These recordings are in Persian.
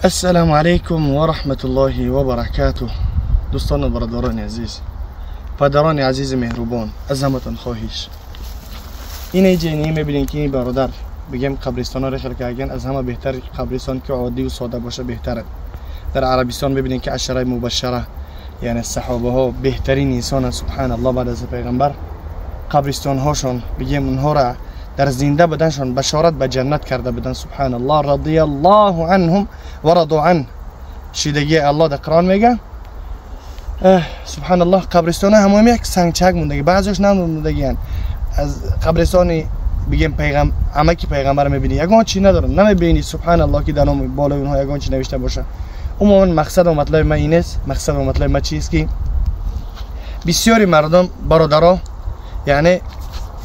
السلام علیکم و رحمت الله و برکاته. دوستان و برادران عزیز، پدران عزیز مهربان، از همتون خواهش این جنی میبینین که این برادر بگم قبرستان ها رو خلق کردن، از همه بهتر قبرستان که عادی و ساده باشه بهتره. در عربستان ببینین که عشره مبشره یعنی صحابه ها بهترین انسان سبحان الله بعد از پیغمبر، قبرستان هاشون بگم اونها را در زنده بدنشون بشارت به جنت کرده بدن. سبحان الله، رضی الله عنهم و رضوا عنه. شیدگی الله در قرآن میگه سبحان الله قبرستان همه یک سنگچک موندگی، بعضیش نموندگی. از قبرستان بگیم پیغمبر عمکی پیغمبر میبینی یگان چی ندارن، نمیبینی سبحان الله که در نام بالای اونها یگان چی نوشته باشه. عموما مقصد و مطلب ما این است، مقصد و مطلب ما چیست که بسیاری مردم برادرها یعنی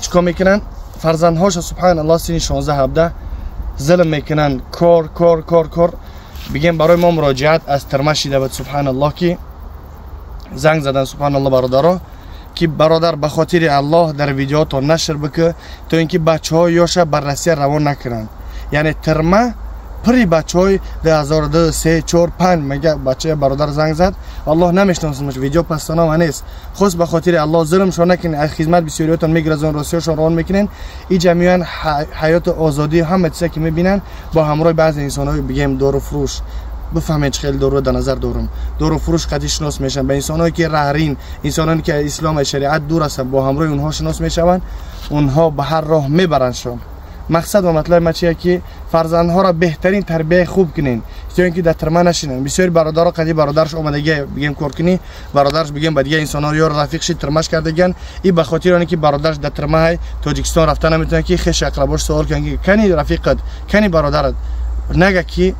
چیکار میکنن، فرزندهاش سبحان الله سن 16-17 ظلم میکنن، کار بگیم برای ما مراجعت از ترمه شده بود. سبحان الله که زنگ زدن سبحان الله برادرها که برادر به خاطر الله در ویدیوهات نشر بکه تا اینکه بچه ها یاش بررسی روان نکنن. یعنی ترمه پری بچه های 2002 3 4 5 میگه بچه برادر زنگ زد الله نمیشناسمش، ویدیو پستانه و نیست، خود به خاطر الله ظلم شو نکنین، از خدمت بسیاریاتون میگرزون راسیاشون روان میکنین. این جمعیان حیات آزادی همه چیزی که میبینن با همراه بعضی انسان‌های بگیم دور و فروش، بفهمید چه خیلی دور در نظر دارم، دور و فروش قضیه شناس میشن، به انسانایی که رهرین، انسانانی که اسلام و شریعت دور هستن با همراه اونها شناس میشون، اونها به هر راه میبرنشون. مقصد و مطلب ما چیه که فرزندها را بهترین تربیت خوب کنین تا اینکه در ترمه نشینن. بسیاری برادرها قضیه برادرش اومدگی بگیم کار کنی، برادرش بگیم با دیگه انسان‌ها یا رفیقش ترمش کردگن، این به خاطر اینه که برادرش در ترمه تاجیکستان رفتن نمیتونه که خش اقرباش سوال کنه کنی رفیقت کنی برادرت نگه که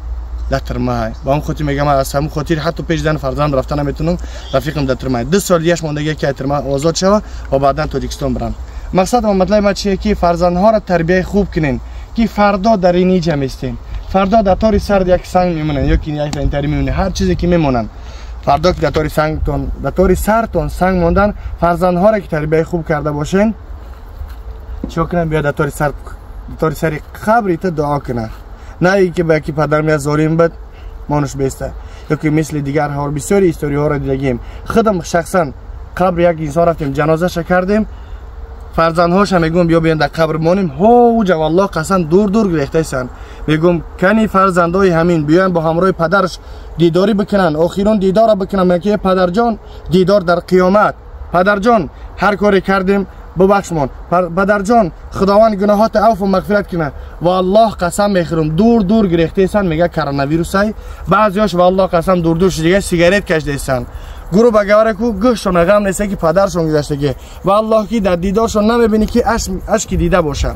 در ترمه با اون خاطر میگم از همون خاطر حتی پیش دن فرزند رفتن نمیتونم رفیقم در ترمه 2 سال دیگه موندگی که ترمه آزاد شوه و بعدا تاجیکستان برن. مقصد و مطلب ما چیه که فرزندها را تربیت خوب کنین که فردا در این جمع استیم، فردا در طور سر یک سنگ میمونن یا که یک انتری میمونه، هر چیزی که میمونن فردا که در طور سنگتون در طور سرتون سنگ موندن، فرزندها را که تربیت خوب کرده باشین چیکار کنن، بیا در طور سر قبرت دعا کنن، نه اینکه با کی پدر میاد زاریم بد مانوش بیسته یا که مثل دیگر ها بسیاری استوری ها را دیدیم. خودم شخصا قبر یک انسان رفتیم جنازه ش کردیم، فرزندهاش هم میگم بیا بیان در قبر مانیم، هو جو الله قسم دور گرفته ایسن، میگم کنی فرزندای همین بیان با همراه پدرش دیداری بکنن، آخرون دیدار بکنن، میگه پدر جان دیدار در قیامت، پدر جان هر کاری کردیم ببخشمان، پدر جان خداوند گناهات عفو و مغفرت کنه. و الله قسم میخورم دور گرفته ایسن، میگه کرونا ویروس های، بعضیاش و الله قسم دور دیگه سیگارت کشیده ایسن، گروه بگوره کو گوششون غم نیست که پدرشون گذشته و الله کی در دیدارشون نمیبینی که اشک دیده باشه،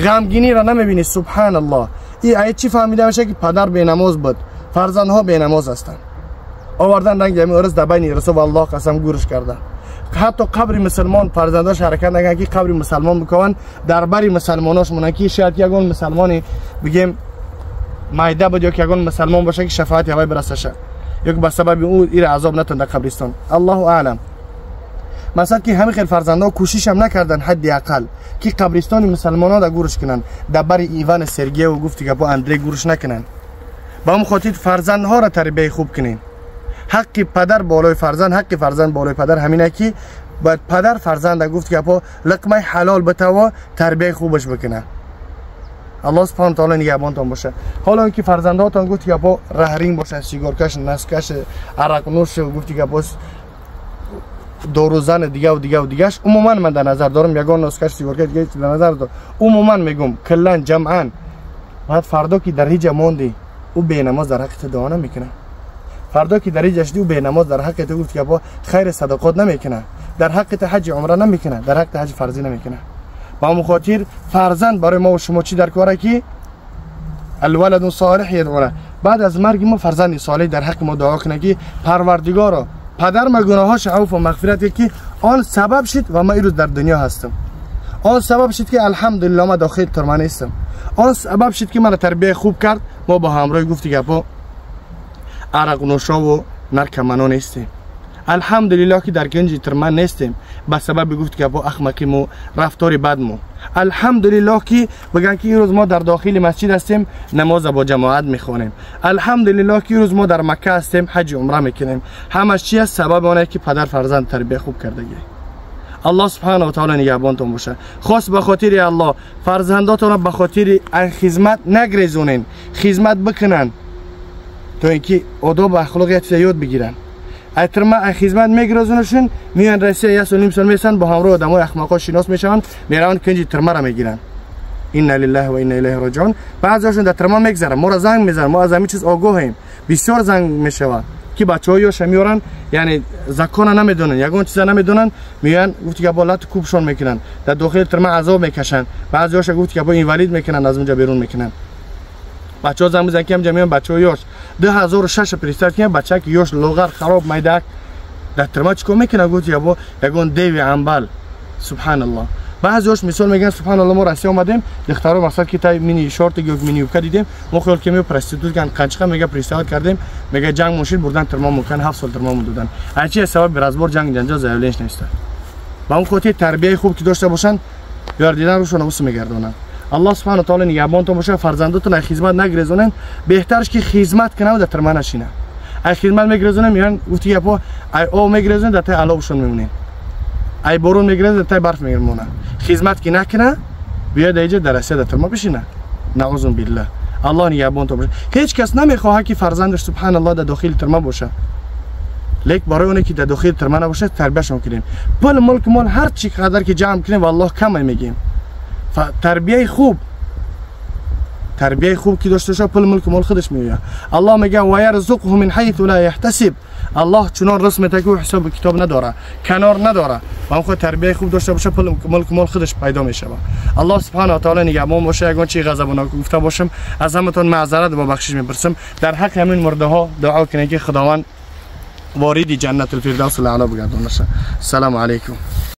غمگینی را نمیبینی. سبحان الله، این آیه چی فهمیده میشه که پدر بی نماز بود، فرزندها بی نماز هستند، آوردن رنگ جمعی ارز در بین رسول الله قسم گورش کرده. حتی قبر مسلمان فرزنداش حرکت نگن که قبر مسلمان بکوان در بری مسلماناش مونن که شاید یگان مسلمانی بگیم مایده بود یا که یگان مسلمان باشه که شفاعت هوای برسشه یا که به سبب او این عذاب نتن در قبرستان، الله اعلم. مثلا که همین خیلی فرزندا کوشش هم نکردن حد اقل که قبرستان مسلمانان در گورش کنن، در بری ایوان سرگی و گفتی که با اندری گورش نکنن. با هم خاطر فرزندها را تربیت خوب کنین. حق پدر بالای فرزند، حق فرزند بالای پدر همینه که باید پدر فرزند گفت که با لقمه حلال بتوا تربیت خوبش بکنه. الله سبحانه و تعالی نگهبانتان باشه. حالا اینکه فرزنداتون گفت که با رهرین باشه، سیگارکش، نسکش، عرق نوش و گفتی که باز داروزن دیگهش عموما من در نظر دارم، یگان نسکش سیگارکش دیگه در نظر دارم، عموما میگم کلا جمعا بعد فردا که در هیچ موندی او به نماز در حق دعا نمیکنه، فردا که در هیچ او به نماز در حق تو گفت که با خیر صدقات نمیکنه، در حق حج عمره نمیکنه، در حق حج فرضی نمیکنه. با مخاطر فرزند برای ما و شما چی در کاره که الولد صالح یدعونه، بعد از مرگ ما فرزند صالح در حق ما دعا کنه که پروردگارا پدر ما گناهاش عفو و مغفرت که آن سبب شد و ما امروز در دنیا هستم، آن سبب شد که الحمدلله ما داخل ترمه نیستم، آن سبب شد که من تربیت خوب کرد ما با همراه گفتی که با عرق نوشا و نرکمنان نیستیم، الحمدلله که در گنج ترمن نیستیم به سبب گفت که با اخمقیم و رفتار بدمو. الحمدلله که بگن که این روز ما در داخل مسجد هستیم نماز با جماعت میخوانیم، الحمدلله که این روز ما در مکه هستیم حج عمره میکنیم. همش چی است؟ سبب آنه که پدر فرزند تربیت خوب کردگی. الله سبحانه و تعالی نگهبانتون باشه. خاص به خاطر الله فرزنداتون را به خاطر خدمت نگریزونین، خدمت بکنن تا اینکه آداب و اخلاقیات یاد بگیرن. اترما خدمت میگرزونشون میان رئیس یا سلیم سال میسن با همراه آدمای احمقا شناس میشن، میرن کنج ترما را میگیرن. این لله و انا الیه راجعون. بعضیشون در ترما میگذرن، ما را زنگ میزنن، ما از همین چیز آگاهیم، بسیار زنگ میشوه که بچه‌هایش میارن یعنی زکان نمیدونن، یگان چیزا نمیدونن، میان گفت که بالات کوبشون میکنن، در داخل ترما عذاب میکشن، بعضیاش گفت که با اینوالید میکنن، از اونجا بیرون میکنن. بچه‌ها زنگ میزنن که جمعیان بچه‌هایش 2006 پرستار که بچه که یوش لوغر خراب میدک در ترما چیکار میکنه؟ گفت یا با یگان دیوی انبل. سبحان الله. بعضیش مثال میگن سبحان الله ما راستی اومدیم دخترا مثلا که تای مینی شورت یا مینی یوبکا دیدیم، ما خیال که می پرستیتوت کن قنچقه میگه پرستار کردیم، میگه جنگ ماشین بردن ترما ممکن 7 سال ترما موندن. هرچی سبب برازبور جنگ جنجال زایلش نیست. با اون کوتی تربیت خوب که داشته باشن یار دیدن روشون واسه میگردونن. الله سبحانه و تعالی نگهبانتون باشه. فرزنداتون خدمت نگریزونن، بهترش که خدمت کنه و در ترما نشینه. ای خدمت میگریزونن میان گفتی اپا ای او میگریزون در تای علوشون میمونین، ای بارون میگریزون در تای برف میمونه. خدمت که نکنه بیاد اینجا در رسید ترما بشینه. نعوذ بالله. الله نگهبانتون باشه. هیچ کس نمیخواد که فرزندش سبحان الله در داخل ترما باشه، لیک برای اونی که در داخل ترما نباشه تربیتشون کنیم. پول ملک مال هر چی قدر که جمع کنیم والله کم میگیم. تربیت خوب که داشته باشه پول ملک مال خودش میاد. الله میگه و یرزقه من حیث لا یحتسب. الله چنان رزق میده که حساب کتاب نداره، کنار نداره. و اون تربیت خوب داشته باشه پول ملک مال خودش پیدا میشه. الله سبحانه و تعالی نگهبان باشه. یگان چی غضبناک گفته باشم از همتون معذرت و بخشش میپرسم. در حق همین مرده ها دعا کنید که خداوند وارد جنت الفردوس الاعلی بگردونه. السلام علیکم.